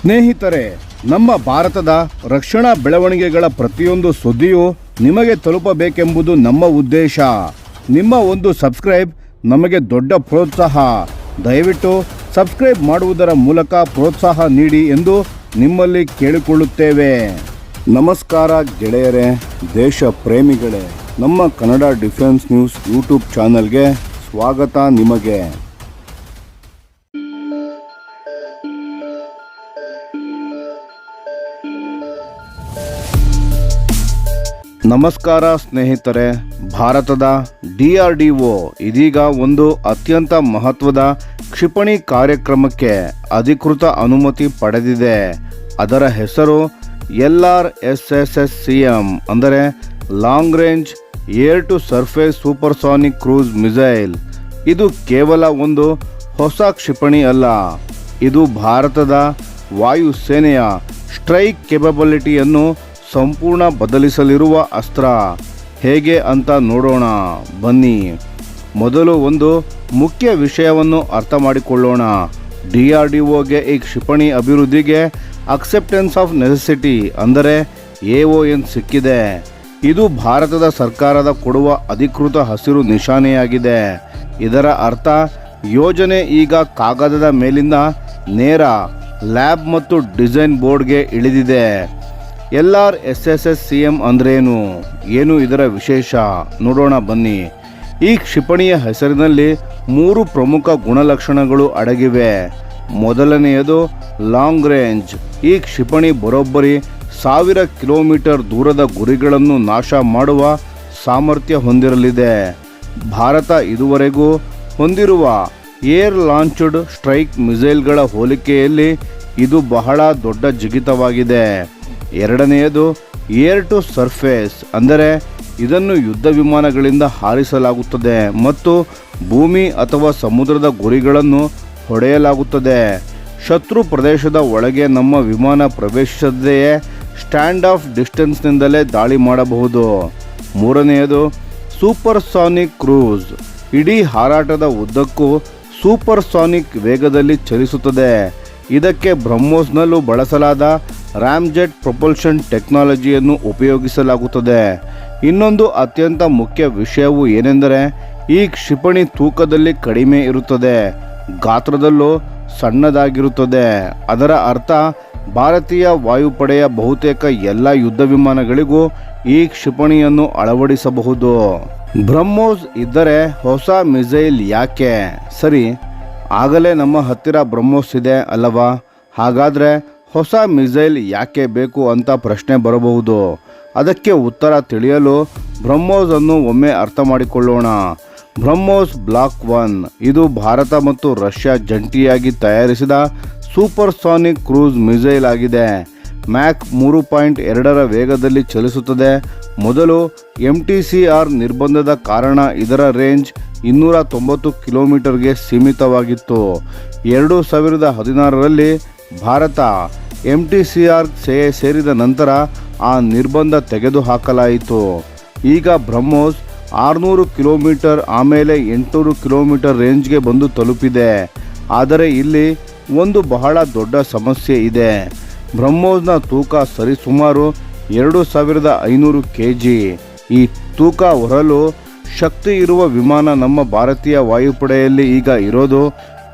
ಸ್ನೇಹಿತರೆ, ನಮ್ಮ ಭಾರತದ ರಕ್ಷಣಾ ಬೆಳವಣಿಗೆಗಳ ಪ್ರತಿಯೊಂದು ಸುದ್ದಿಯೂ ನಿಮಗೆ ತಲುಪಬೇಕೆಂಬುದು ನಮ್ಮ ಉದ್ದೇಶ. ನಿಮ್ಮ ಒಂದು ಸಬ್ಸ್ಕ್ರೈಬ್ ನಮಗೆ ದೊಡ್ಡ ಪ್ರೋತ್ಸಾಹ. ದಯವಿಟ್ಟು ಸಬ್ಸ್ಕ್ರೈಬ್ ಮಾಡುವುದರ ಮೂಲಕ ಪ್ರೋತ್ಸಾಹ ನೀಡಿ ಎಂದು ನಿಮ್ಮಲ್ಲಿ ಕೇಳಿಕೊಳ್ಳುತ್ತೇವೆ. ನಮಸ್ಕಾರ ಗೆಳೆಯರೇ, ದೇಶ ಪ್ರೇಮಿಗಳೇ, ನಮ್ಮ ಕನ್ನಡ ಡಿಫೆನ್ಸ್ ನ್ಯೂಸ್ ಯೂಟ್ಯೂಬ್ ಚಾನಲ್ಗೆ ಸ್ವಾಗತ ನಿಮಗೆ. ನಮಸ್ಕಾರ ಸ್ನೇಹಿತರೆ, ಭಾರತದ DRDO ಇದೀಗ ಒಂದು ಅತ್ಯಂತ ಮಹತ್ವದ ಕ್ಷಿಪಣಿ ಕಾರ್ಯಕ್ರಮಕ್ಕೆ ಅಧಿಕೃತ ಅನುಮತಿ ಪಡೆದಿದೆ. ಅದರ ಹೆಸರು LRSSCM, ಅಂದರೆ long range air to surface supersonic cruise missile. ಇದು ಕೇವಲ ಒಂದು ಹೊಸ ಕ್ಷಿಪಣಿ ಅಲ್ಲ, ಇದು ಭಾರತದ ವಾಯುಸೇನೆಯ ಸ್ಟ್ರೈಕ್ ಕೆಪಬಿಲಿಟಿಯನ್ನು ಸಂಪೂರ್ಣ ಬದಲಿಸಲಿರುವ ಅಸ್ತ್ರ. ಹೇಗೆ ಅಂತ ನೋಡೋಣ ಬನ್ನಿ. ಮೊದಲು ಒಂದು ಮುಖ್ಯ ವಿಷಯವನ್ನು ಅರ್ಥ ಮಾಡಿಕೊಳ್ಳೋಣ. DRDOಗೆ ಈ ಕ್ಷಿಪಣಿ ಅಭಿವೃದ್ಧಿಗೆ ಅಕ್ಸೆಪ್ಟೆನ್ಸ್ ಆಫ್ ನೆಸೆಸಿಟಿ ಅಂದರೆ AON ಸಿಕ್ಕಿದೆ. ಇದು ಭಾರತದ ಸರ್ಕಾರದ ಕೊಡುವ ಅಧಿಕೃತ ಹಸಿರು ನಿಶಾನೆಯಾಗಿದೆ. ಇದರ ಅರ್ಥ ಯೋಜನೆ ಈಗ ಕಾಗದದ ಮೇಲಿಂದ ನೇರ ಲ್ಯಾಬ್ ಮತ್ತು ಡಿಸೈನ್ ಬೋರ್ಡ್ಗೆ ಇಳಿದಿದೆ. LRSSCM ಅಂದ್ರೇನು, ಏನು ಇದರ ವಿಶೇಷ ನೋಡೋಣ ಬನ್ನಿ. ಈ ಕ್ಷಿಪಣಿಯ ಹೆಸರಿನಲ್ಲಿ 3 ಪ್ರಮುಖ ಗುಣಲಕ್ಷಣಗಳು ಅಡಗಿವೆ. ಮೊದಲನೆಯದು ಲಾಂಗ್ ರೇಂಜ್. ಈ ಕ್ಷಿಪಣಿ ಬರೋಬ್ಬರಿ 1000 ಕಿಲೋಮೀಟರ್ ದೂರದ ಗುರಿಗಳನ್ನು ನಾಶ ಮಾಡುವ ಸಾಮರ್ಥ್ಯ ಹೊಂದಿರಲಿದೆ. ಭಾರತ ಇದುವರೆಗೂ ಹೊಂದಿರುವ ಏರ್ ಲಾಂಚ್ಡ್ ಸ್ಟ್ರೈಕ್ ಮಿಸೈಲ್ಗಳ ಹೋಲಿಕೆಯಲ್ಲಿ ಇದು ಬಹಳ ದೊಡ್ಡ ಜಿಗಿತವಾಗಿದೆ. ಎರಡನೆಯದು ಏರ್ ಟು ಸರ್ಫೇಸ್, ಅಂದರೆ ಇದನ್ನು ಯುದ್ಧ ವಿಮಾನಗಳಿಂದ ಹಾರಿಸಲಾಗುತ್ತದೆ ಮತ್ತು ಭೂಮಿ ಅಥವಾ ಸಮುದ್ರದ ಗುರಿಗಳನ್ನು ಹೊಡೆಯಲಾಗುತ್ತದೆ. ಶತ್ರು ಪ್ರದೇಶದ ಒಳಗೆ ನಮ್ಮ ವಿಮಾನ ಪ್ರವೇಶಿಸದೆಯೇ ಸ್ಟ್ಯಾಂಡ್ ಆಫ್ ಡಿಸ್ಟೆನ್ಸ್ನಿಂದಲೇ ದಾಳಿ ಮಾಡಬಹುದು. ಮೂರನೆಯದು ಸೂಪರ್ಸಾನಿಕ್ ಕ್ರೂಸ್. ಇಡೀ ಹಾರಾಟದ ಉದ್ದಕ್ಕೂ ಸೂಪರ್ಸಾನಿಕ್ ವೇಗದಲ್ಲಿ ಚಲಿಸುತ್ತದೆ. ಇದಕ್ಕೆ ಬ್ರಹ್ಮೋಸ್ನಲ್ಲೂ ಬಳಸಲಾದ ರಾಮ್ಜೆಟ್ ಪ್ರೊಪಲ್ಷನ್ ಟೆಕ್ನಾಲಜಿಯನ್ನು ಉಪಯೋಗಿಸಲಾಗುತ್ತದೆ. ಇನ್ನೊಂದು ಅತ್ಯಂತ ಮುಖ್ಯ ವಿಷಯವು ಏನೆಂದರೆ ಈ ಕ್ಷಿಪಣಿ ತೂಕದಲ್ಲಿ ಕಡಿಮೆ ಇರುತ್ತದೆ, ಗಾತ್ರದಲ್ಲೂ ಸಣ್ಣದಾಗಿರುತ್ತದೆ. ಅದರ ಅರ್ಥ ಭಾರತೀಯ ವಾಯುಪಡೆಯ ಬಹುತೇಕ ಎಲ್ಲ ಯುದ್ಧ ವಿಮಾನಗಳಿಗೂ ಈ ಕ್ಷಿಪಣಿಯನ್ನು ಅಳವಡಿಸಬಹುದು. ಬ್ರಹ್ಮೋಸ್ ಇದ್ದರೆ ಹೊಸ ಮಿಸೈಲ್ ಯಾಕೆ? ಸರಿ, ಆಗಲೇ ನಮ್ಮ ಹತ್ತಿರ ಬ್ರಹ್ಮೋಸ್ ಇದೆ ಅಲ್ಲವಾ? ಹಾಗಾದರೆ ಹೊಸ ಮಿಸೈಲ್ ಯಾಕೆ ಬೇಕು ಅಂತ ಪ್ರಶ್ನೆ ಬರಬಹುದು. ಅದಕ್ಕೆ ಉತ್ತರ ತಿಳಿಯಲು ಬ್ರಹ್ಮೋಸ್ ಅನ್ನು ಒಮ್ಮೆ ಅರ್ಥ ಮಾಡಿಕೊಳ್ಳೋಣ. ಬ್ರಹ್ಮೋಸ್ ಬ್ಲಾಕ್ 1 ಇದು ಭಾರತ ಮತ್ತು ರಷ್ಯಾ ಜಂಟಿಯಾಗಿ ತಯಾರಿಸಿದ ಸೂಪರ್ಸಾನಿಕ್ ಕ್ರೂಸ್ ಮಿಸೈಲ್ ಆಗಿದೆ. ಮ್ಯಾಕ್ 3.2ರ ವೇಗದಲ್ಲಿ ಚಲಿಸುತ್ತದೆ. ಮೊದಲು MTCR ನಿರ್ಬಂಧದ ಕಾರಣ ಇದರ ರೇಂಜ್ 290 ಕಿಲೋಮೀಟರ್ಗೆ ಸೀಮಿತವಾಗಿತ್ತು. 2016ರಲ್ಲಿ ಭಾರತ MTCR ಸೇರಿದ ನಂತರ ಆ ನಿರ್ಬಂಧ ತೆಗೆದುಹಾಕಲಾಯಿತು. ಈಗ ಬ್ರಹ್ಮೋಸ್ 600 ಕಿಲೋಮೀಟರ್, ಆಮೇಲೆ 800 ಕಿಲೋಮೀಟರ್ ರೇಂಜ್ಗೆ ಬಂದು ತಲುಪಿದೆ. ಆದರೆ ಇಲ್ಲಿ ಒಂದು ಬಹಳ ದೊಡ್ಡ ಸಮಸ್ಯೆ ಇದೆ. ಬ್ರಹ್ಮೋಸ್ನ ತೂಕ ಸರಿಸುಮಾರು 2500 kg. ಈ ತೂಕ ಹೊರಲು ಶಕ್ತಿ ಇರುವ ವಿಮಾನ ನಮ್ಮ ಭಾರತೀಯ ವಾಯುಪಡೆಯಲ್ಲಿ ಈಗ ಇರೋದು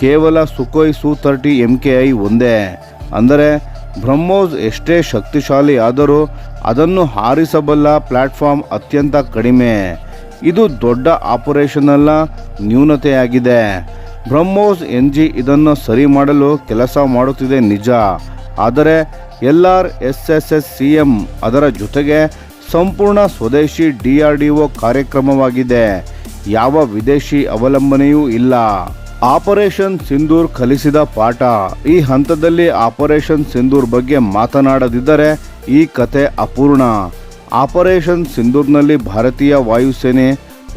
ಕೇವಲ ಸುಖೋಯ್ Su-30 MKI ಒಂದೇ. ಅಂದರೆ ಬ್ರಹ್ಮೋಸ್ ಎಷ್ಟೇ ಶಕ್ತಿಶಾಲಿ ಆದರೂ ಅದನ್ನು ಹಾರಿಸಬಲ್ಲ ಪ್ಲಾಟ್ಫಾರ್ಮ್ ಅತ್ಯಂತ ಕಡಿಮೆ. ಇದು ದೊಡ್ಡ ಆಪರೇಷನಲ್ ನ್ಯೂನತೆಯಾಗಿದೆ. ಬ್ರಹ್ಮೋಸ್ NG ಇದನ್ನು ಸರಿ ಮಾಡಲು ಕೆಲಸ ಮಾಡುತ್ತಿದೆ ನಿಜ, ಆದರೆ LRSSCM ಅದರ ಜೊತೆಗೆ ಸಂಪೂರ್ಣ ಸ್ವದೇಶಿ DRDO ಕಾರ್ಯಕ್ರಮವಾಗಿದೆ. ಯಾವ ವಿದೇಶಿ ಅವಲಂಬನೆಯೂ ಇಲ್ಲ. ಆಪರೇಷನ್ ಸಿಂಧೂರ್ ಕಲಿಸಿದ ಪಾಠ. ಈ ಹಂತದಲ್ಲಿ ಆಪರೇಷನ್ ಸಿಂಧೂರ್ ಬಗ್ಗೆ ಮಾತನಾಡದಿದ್ದರೆ ಈ ಕತೆ ಅಪೂರ್ಣ. ಆಪರೇಷನ್ ಸಿಂಧೂರ್ನಲ್ಲಿ ಭಾರತೀಯ ವಾಯುಸೇನೆ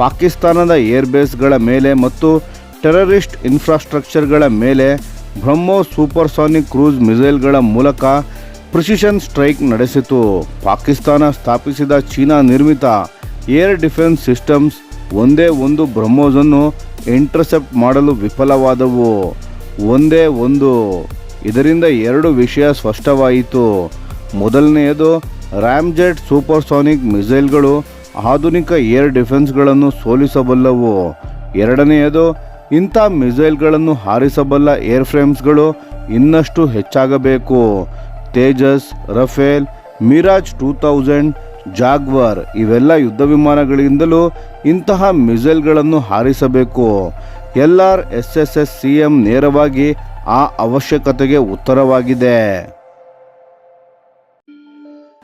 ಪಾಕಿಸ್ತಾನದ ಏರ್ಬೇಸ್ಗಳ ಮೇಲೆ ಮತ್ತು ಟೆರರಿಸ್ಟ್ ಇನ್ಫ್ರಾಸ್ಟ್ರಕ್ಚರ್ಗಳ ಮೇಲೆ ಬ್ರಹ್ಮೋಸ್ ಸೂಪರ್ಸಾನಿಕ್ ಕ್ರೂಸ್ ಮಿಸೈಲ್ಗಳ ಮೂಲಕ ಪ್ರಿಸಿಷನ್ ಸ್ಟ್ರೈಕ್ ನಡೆಸಿತು. ಪಾಕಿಸ್ತಾನ ಸ್ಥಾಪಿಸಿದ ಚೀನಾ ನಿರ್ಮಿತ ಏರ್ ಡಿಫೆನ್ಸ್ ಸಿಸ್ಟಮ್ಸ್ ಒಂದೇ ಒಂದು ಬ್ರಹ್ಮೋಸ್ ಅನ್ನು ಇಂಟರ್ಸೆಪ್ಟ್ ಮಾಡಲು ವಿಫಲವಾದವು. ಒಂದೇ ಒಂದು ಇದರಿಂದ ಎರಡು ವಿಷಯ ಸ್ಪಷ್ಟವಾಯಿತು. ಮೊದಲನೆಯದು, ರಾಮ್ಜೆಟ್ ಸೂಪರ್ಸಾನಿಕ್ ಮಿಸೈಲ್ಗಳು ಆಧುನಿಕ ಏರ್ ಡಿಫೆನ್ಸ್ಗಳನ್ನು ಸೋಲಿಸಬಲ್ಲವು. ಎರಡನೆಯದು, ಇಂಥ ಮಿಸೈಲ್ಗಳನ್ನು ಹಾರಿಸಬಲ್ಲ ಏರ್ಫ್ರೇಮ್ಸ್ಗಳು ಇನ್ನಷ್ಟು ಹೆಚ್ಚಾಗಬೇಕು. ತೇಜಸ್, ರಫೇಲ್, ಮಿರಾಜ್ 2000, ಜಾಗ್ವಾರ್ ಇವೆಲ್ಲ ಯುದ್ಧ ವಿಮಾನಗಳಿಂದಲೂ ಇಂತಹ ಮಿಸೈಲ್ಗಳನ್ನು ಹಾರಿಸಬೇಕು. LRSSCM ನೇರವಾಗಿ ಆ ಅವಶ್ಯಕತೆಗೆ ಉತ್ತರವಾಗಿದೆ.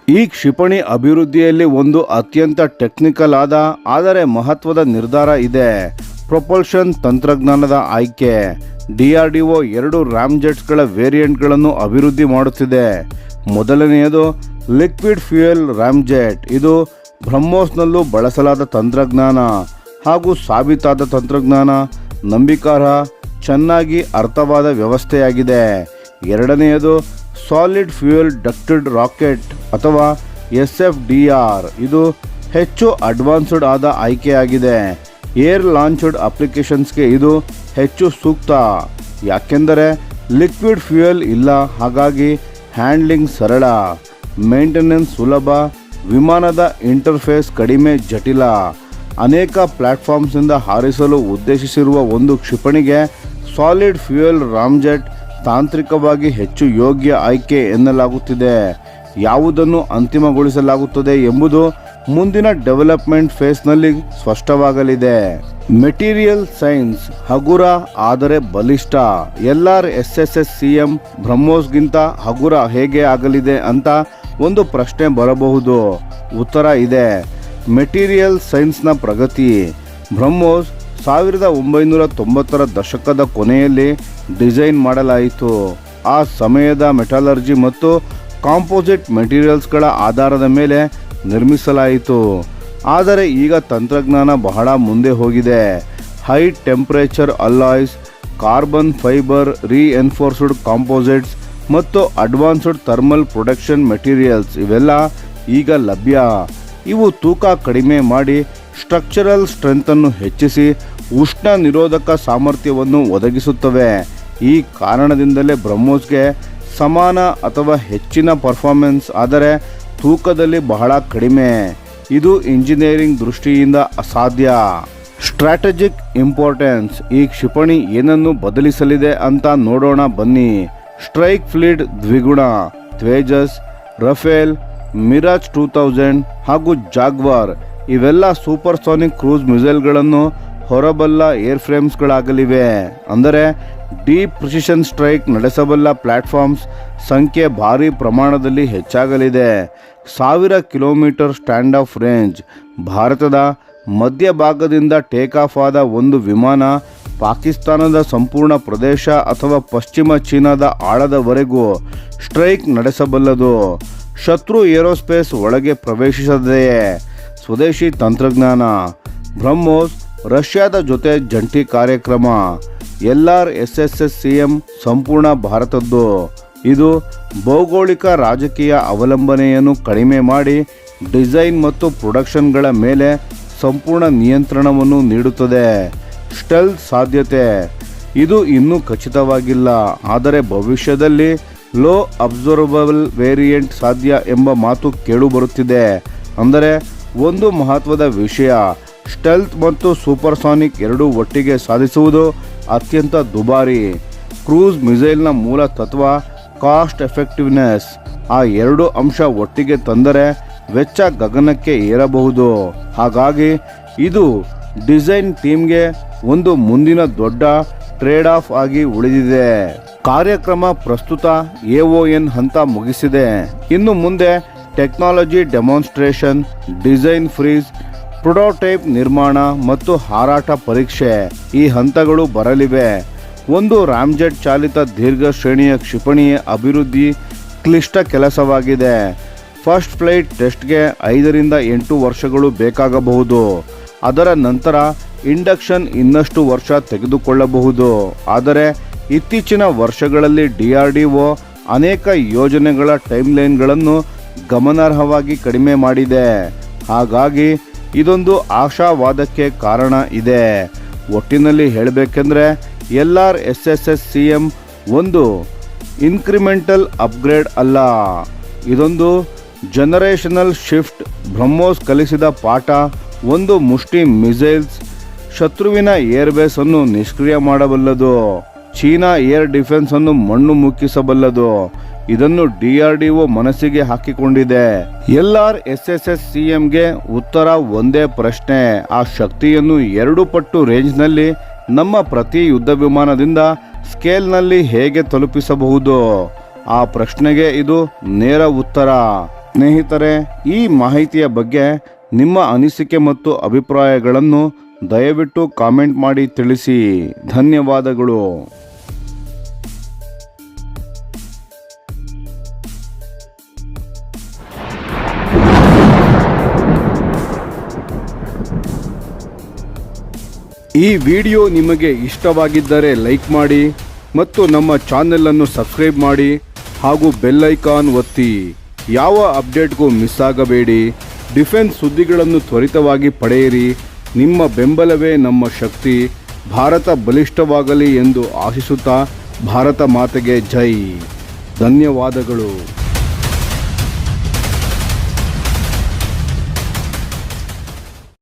ಈ ಕ್ಷಿಪಣಿ ಅಭಿವೃದ್ಧಿಯಲ್ಲಿ ಒಂದು ಅತ್ಯಂತ ಟೆಕ್ನಿಕಲ್ ಆದ ಆದರೆ ಮಹತ್ವದ ನಿರ್ಧಾರ ಇದೆ. ಪ್ರೊಪಲ್ಷನ್ ತಂತ್ರಜ್ಞಾನದ ಆಯ್ಕೆ. DRDO 2 ರಾಮ್ಜೆಟ್ಸ್ಗಳ ವೇರಿಯಂಟ್ಗಳನ್ನು ಅಭಿವೃದ್ಧಿ ಮಾಡುತ್ತಿದೆ. ಮೊದಲನೆಯದು ಲಿಕ್ವಿಡ್ ಫ್ಯೂಯಲ್ ರಾಮ್ಜೆಟ್. ಇದು ಬ್ರಹ್ಮೋಸ್ನಲ್ಲೂ ಬಳಸಲಾದ ತಂತ್ರಜ್ಞಾನ ಹಾಗೂ ಸಾಬೀತಾದ ತಂತ್ರಜ್ಞಾನ, ನಂಬಿಕಾರ್ಹ, ಚೆನ್ನಾಗಿ ಅರ್ಥವಾದ ವ್ಯವಸ್ಥೆಯಾಗಿದೆ. ಎರಡನೆಯದು ಸಾಲಿಡ್ ಫ್ಯೂಯಲ್ ಡಕ್ಟೆಡ್ ರಾಕೆಟ್ ಅಥವಾ SFDR. ಇದು ಹೆಚ್ಚು ಅಡ್ವಾನ್ಸ್ಡ್ ಆದ ಆಯ್ಕೆಯಾಗಿದೆ. ಏರ್ ಲಾಂಚ್ಡ್ ಅಪ್ಲಿಕೇಶನ್ಸ್ಗೆ ಇದು ಹೆಚ್ಚು ಸೂಕ್ತ. ಯಾಕೆಂದರೆ ಲಿಕ್ವಿಡ್ ಫ್ಯೂಯಲ್ ಇಲ್ಲ, ಹಾಗಾಗಿ ಹ್ಯಾಂಡ್ಲಿಂಗ್ ಸರಳ, ಮೇಂಟೆನೆನ್ಸ್ ಸುಲಭ, ವಿಮಾನದ ಇಂಟರ್ಫೇಸ್ ಕಡಿಮೆ ಜಟಿಲ. ಅನೇಕ ಪ್ಲ್ಯಾಟ್ಫಾರ್ಮ್ಸ್ನಿಂದ ಹಾರಿಸಲು ಉದ್ದೇಶಿಸಿರುವ ಒಂದು ಕ್ಷಿಪಣಿಗೆ ಸಾಲಿಡ್ ಫ್ಯೂಯಲ್ ರಾಮ್ಜೆಟ್ ತಾಂತ್ರಿಕವಾಗಿ ಹೆಚ್ಚು ಯೋಗ್ಯ ಆಯ್ಕೆ ಎನ್ನಲಾಗುತ್ತಿದೆ. ಯಾವುದನ್ನು ಅಂತಿಮಗೊಳಿಸಲಾಗುತ್ತದೆ ಎಂಬುದು ಮುಂದಿನ ಡೆವಲಪ್ಮೆಂಟ್ ಫೇಸ್ನಲ್ಲಿ ಸ್ಪಷ್ಟವಾಗಲಿದೆ. ಮೆಟೀರಿಯಲ್ ಸೈನ್ಸ್ ಹಗುರ ಆದರೆ ಬಲಿಷ್ಠ. LRSSCM ಬ್ರಹ್ಮೋಸ್ಗಿಂತ ಹಗುರ ಹೇಗೆ ಆಗಲಿದೆ ಅಂತ ಒಂದು ಪ್ರಶ್ನೆ ಬರಬಹುದು. ಉತ್ತರ ಇದೆ. ಮೆಟೀರಿಯಲ್ ಸೈನ್ಸ್ನ ಪ್ರಗತಿ. ಬ್ರಹ್ಮೋಸ್ 1990ರ ದಶಕದ ಕೊನೆಯಲ್ಲಿ ಡಿಸೈನ್ ಮಾಡಲಾಯಿತು. ಆ ಸಮಯದ ಮೆಟಾಲರ್ಜಿ ಮತ್ತು ಕಾಂಪೋಸಿಟ್ ಮೆಟೀರಿಯಲ್ಸ್ಗಳ ಆಧಾರದ ಮೇಲೆ ನಿರ್ಮಿಸಲಾಯಿತು. ಆದರೆ ಈಗ ತಂತ್ರಜ್ಞಾನ ಬಹಳ ಮುಂದೆ ಹೋಗಿದೆ. High temperature alloys, carbon fibre reinforced composites ಮತ್ತು ಅಡ್ವಾನ್ಸ್ಡ್ ಥರ್ಮಲ್ ಪ್ರೊಟೆಕ್ಷನ್ ಮೆಟೀರಿಯಲ್ಸ್ ಇವೆಲ್ಲ ಈಗ ಲಭ್ಯ. ಇವು ತೂಕ ಕಡಿಮೆ ಮಾಡಿ ಸ್ಟ್ರಕ್ಚರಲ್ ಸ್ಟ್ರೆಂತನ್ನು ಹೆಚ್ಚಿಸಿ ಉಷ್ಣ ನಿರೋಧಕ ಸಾಮರ್ಥ್ಯವನ್ನು ಒದಗಿಸುತ್ತವೆ. ಈ ಕಾರಣದಿಂದಲೇ ಬ್ರಹ್ಮೋಸ್ಗೆ ಸಮಾನ ಅಥವಾ ಹೆಚ್ಚಿನ ಪರ್ಫಾರ್ಮೆನ್ಸ್, ಆದರೆ ತೂಕದಲ್ಲಿ ಬಹಳ ಕಡಿಮೆ. ಇದು ಇಂಜಿನಿಯರಿಂಗ್ ದೃಷ್ಟಿಯಿಂದ ಅಸಾಧ್ಯ. Strategic importance. ಈ ಕ್ಷಿಪಣಿ ಏನನ್ನು ಬದಲಿಸಲಿದೆ ಅಂತ ನೋಡೋಣ ಬನ್ನಿ. ಸ್ಟ್ರೈಕ್ ಫ್ಲೀಟ್ ದ್ವಿಗುಣ. ತೇಜಸ್, ರಫೇಲ್, ಮಿರಾಜ್ 2000 ಹಾಗೂ ಜಾಗ್ವಾರ್ ಇವೆಲ್ಲ ಸೂಪರ್ಸಾನಿಕ್ ಕ್ರೂಸ್ ಮಿಸೈಲ್ಗಳನ್ನು ಹೊರಬಲ್ಲ ಏರ್ಫ್ರೇಮ್ಸ್ಗಳಾಗಲಿವೆ. ಅಂದರೆ ಡೀಪ್ ಪ್ರಿಸಿಷನ್ ಸ್ಟ್ರೈಕ್ ನಡೆಸಬಲ್ಲ ಪ್ಲ್ಯಾಟ್ಫಾರ್ಮ್ಸ್ ಸಂಖ್ಯೆ ಭಾರಿ ಪ್ರಮಾಣದಲ್ಲಿ ಹೆಚ್ಚಾಗಲಿದೆ. 1000 ಕಿಲೋಮೀಟರ್ ಸ್ಟ್ಯಾಂಡ್ ಆಫ್ ರೇಂಜ್. ಭಾರತದ ಮಧ್ಯಭಾಗದಿಂದ ಟೇಕ್ ಆಫ್ ಆದ ಒಂದು ವಿಮಾನ ಪಾಕಿಸ್ತಾನದ ಸಂಪೂರ್ಣ ಪ್ರದೇಶ ಅಥವಾ ಪಶ್ಚಿಮ ಚೀನಾದ ಆಳದವರೆಗೂ ಸ್ಟ್ರೈಕ್ ನಡೆಸಬಲ್ಲದು. ಶತ್ರು ಏರೋಸ್ಪೇಸ್ ಒಳಗೆ ಪ್ರವೇಶಿಸದೆಯೇ. ಸ್ವದೇಶಿ ತಂತ್ರಜ್ಞಾನ. ಬ್ರಹ್ಮೋಸ್ ರಷ್ಯಾದ ಜೊತೆ ಜಂಟಿ ಕಾರ್ಯಕ್ರಮ. LRSSCM ಸಂಪೂರ್ಣ ಭಾರತದ್ದು. ಇದು ಭೌಗೋಳಿಕ ರಾಜಕೀಯ ಅವಲಂಬನೆಯನ್ನು ಕಡಿಮೆ ಮಾಡಿ ಡಿಸೈನ್ ಮತ್ತು ಪ್ರೊಡಕ್ಷನ್ಗಳ ಮೇಲೆ ಸಂಪೂರ್ಣ ನಿಯಂತ್ರಣವನ್ನು ನೀಡುತ್ತದೆ. ಸ್ಟೆಲ್ತ್ ಸಾಧ್ಯತೆ. ಇದು ಇನ್ನೂ ಖಚಿತವಾಗಿಲ್ಲ, ಆದರೆ ಭವಿಷ್ಯದಲ್ಲಿ ಲೋ ಅಬ್ಸರ್ವಬಲ್ ವೇರಿಯಂಟ್ ಸಾಧ್ಯ ಎಂಬ ಮಾತು ಕೇಳುಬರುತ್ತಿದೆ. ಅಂದರೆ ಒಂದು ಮಹತ್ವದ ವಿಷಯ, ಸ್ಟೆಲ್ತ್ ಮತ್ತು ಸೂಪರ್ಸಾನಿಕ್ ಎರಡೂ ಒಟ್ಟಿಗೆ ಸಾಧಿಸುವುದು ಅತ್ಯಂತ ದುಬಾರಿ. ಕ್ರೂಸ್ ಮಿಸೈಲ್ನ ಮೂಲ ತತ್ವ ಕಾಸ್ಟ್ ಎಫೆಕ್ಟಿವ್ನೆಸ್. ಆ ಎರಡು ಅಂಶ ಒಟ್ಟಿಗೆ ತಂದರೆ ವೆಚ್ಚ ಗಗನಕ್ಕೆ ಏರಬಹುದು. ಹಾಗಾಗಿ ಇದು ಡಿಸೈನ್ ಟೀಮ್ಗೆ ಒಂದು ಮುಂದಿನ ದೊಡ್ಡ ಟ್ರೇಡ್ ಆಫ್ ಆಗಿ ಉಳಿದಿದೆ. ಕಾರ್ಯಕ್ರಮ ಪ್ರಸ್ತುತ AON ಹಂತ ಮುಗಿಸಿದೆ. ಇನ್ನು ಮುಂದೆ technology demonstration, design freeze, prototype ನಿರ್ಮಾಣ ಮತ್ತು ಹಾರಾಟ ಪರೀಕ್ಷೆ ಈ ಹಂತಗಳು ಬರಲಿವೆ. ಒಂದು ರಾಮ್ಜೆಟ್ ಚಾಲಿತ ದೀರ್ಘ ಶ್ರೇಣಿಯ ಕ್ಷಿಪಣಿಯ ಅಭಿವೃದ್ಧಿ ಕ್ಲಿಷ್ಟ ಕೆಲಸವಾಗಿದೆ. ಫಸ್ಟ್ ಫ್ಲೈಟ್ ಟೆಸ್ಟ್ಗೆ 5 ರಿಂದ 8 ವರ್ಷಗಳು ಬೇಕಾಗಬಹುದು. ಅದರ ನಂತರ ಇಂಡಕ್ಷನ್ ಇನ್ನಷ್ಟು ವರ್ಷ ತೆಗೆದುಕೊಳ್ಳಬಹುದು. ಆದರೆ ಇತ್ತೀಚಿನ ವರ್ಷಗಳಲ್ಲಿ DRDO ಅನೇಕ ಯೋಜನೆಗಳ ಟೈಮ್ಲೈನ್ಗಳನ್ನು ಗಮನಾರ್ಹವಾಗಿ ಕಡಿಮೆ ಮಾಡಿದೆ. ಹಾಗಾಗಿ ಇದೊಂದು ಆಶಾವಾದಕ್ಕೆ ಕಾರಣ ಇದೆ. ಒಟ್ಟಿನಲ್ಲಿ ಹೇಳಬೇಕೆಂದರೆ LRSSCM ಒಂದು ಇನ್ಕ್ರಿಮೆಂಟಲ್ ಅಪ್ಗ್ರೇಡ್ ಅಲ್ಲ, ಇದೊಂದು ಜನರೇಷನಲ್ ಶಿಫ್ಟ್. ಬ್ರಹ್ಮೋಸ್ ಕಲಿಸಿದ ಪಾಠ, ಒಂದು ಮುಷ್ಟಿ ಮಿಸೈಲ್ಸ್ ಶತ್ರುವಿನ ಏರ್ಬೇಸ್ ಅನ್ನು ನಿಷ್ಕ್ರಿಯ ಮಾಡಬಲ್ಲದು. ಚೀನಾ ಏರ್ ಡಿಫೆನ್ಸ್ ಅನ್ನು ಮಣ್ಣು ಮುಕ್ಕಿಸಬಲ್ಲದು. ಇದನ್ನು DRDO ಮನಸ್ಸಿಗೆ ಹಾಕಿಕೊಂಡಿದೆ. LRSSCMಗೆ ಉತ್ತರ ಒಂದೇ ಪ್ರಶ್ನೆ, ಆ ಶಕ್ತಿಯನ್ನು 2 ಪಟ್ಟು ರೇಂಜ್ನಲ್ಲಿ ನಮ್ಮ ಪ್ರತಿ ಯುದ್ಧ ವಿಮಾನದಿಂದ ಸ್ಕೇಲ್ನಲ್ಲಿ ಹೇಗೆ ತಲುಪಿಸಬಹುದು? ಆ ಪ್ರಶ್ನೆಗೆ ಇದು ನೇರ ಉತ್ತರ. ಸ್ನೇಹಿತರೆ, ಈ ಮಾಹಿತಿಯ ಬಗ್ಗೆ ನಿಮ್ಮ ಅನಿಸಿಕೆ ಮತ್ತು ಅಭಿಪ್ರಾಯಗಳನ್ನು ದಯವಿಟ್ಟು ಕಾಮೆಂಟ್ ಮಾಡಿ ತಿಳಿಸಿ. ಧನ್ಯವಾದಗಳು. ಈ ವಿಡಿಯೋ ನಿಮಗೆ ಇಷ್ಟವಾಗಿದ್ದರೆ ಲೈಕ್ ಮಾಡಿ ಮತ್ತು ನಮ್ಮ ಚಾನೆಲ್ ಅನ್ನು ಸಬ್ಸ್ಕ್ರೈಬ್ ಮಾಡಿ ಹಾಗೂ ಬೆಲ್ ಐಕಾನ್ ಒತ್ತಿ. ಯಾವ ಅಪ್ಡೇಟ್ಗೂ ಮಿಸ್ ಆಗಬೇಡಿ. ಡಿಫೆನ್ಸ್ ಸುದ್ದಿಗಳನ್ನು ತ್ವರಿತವಾಗಿ ಪಡೆಯಿರಿ. ನಿಮ್ಮ ಬೆಂಬಲವೇ ನಮ್ಮ ಶಕ್ತಿ. ಭಾರತ ಬಲಿಷ್ಠವಾಗಲಿ ಎಂದು ಆಶಿಸುತ್ತಾ ಭಾರತ ಮಾತೆಗೆ ಜೈ. ಧನ್ಯವಾದಗಳು.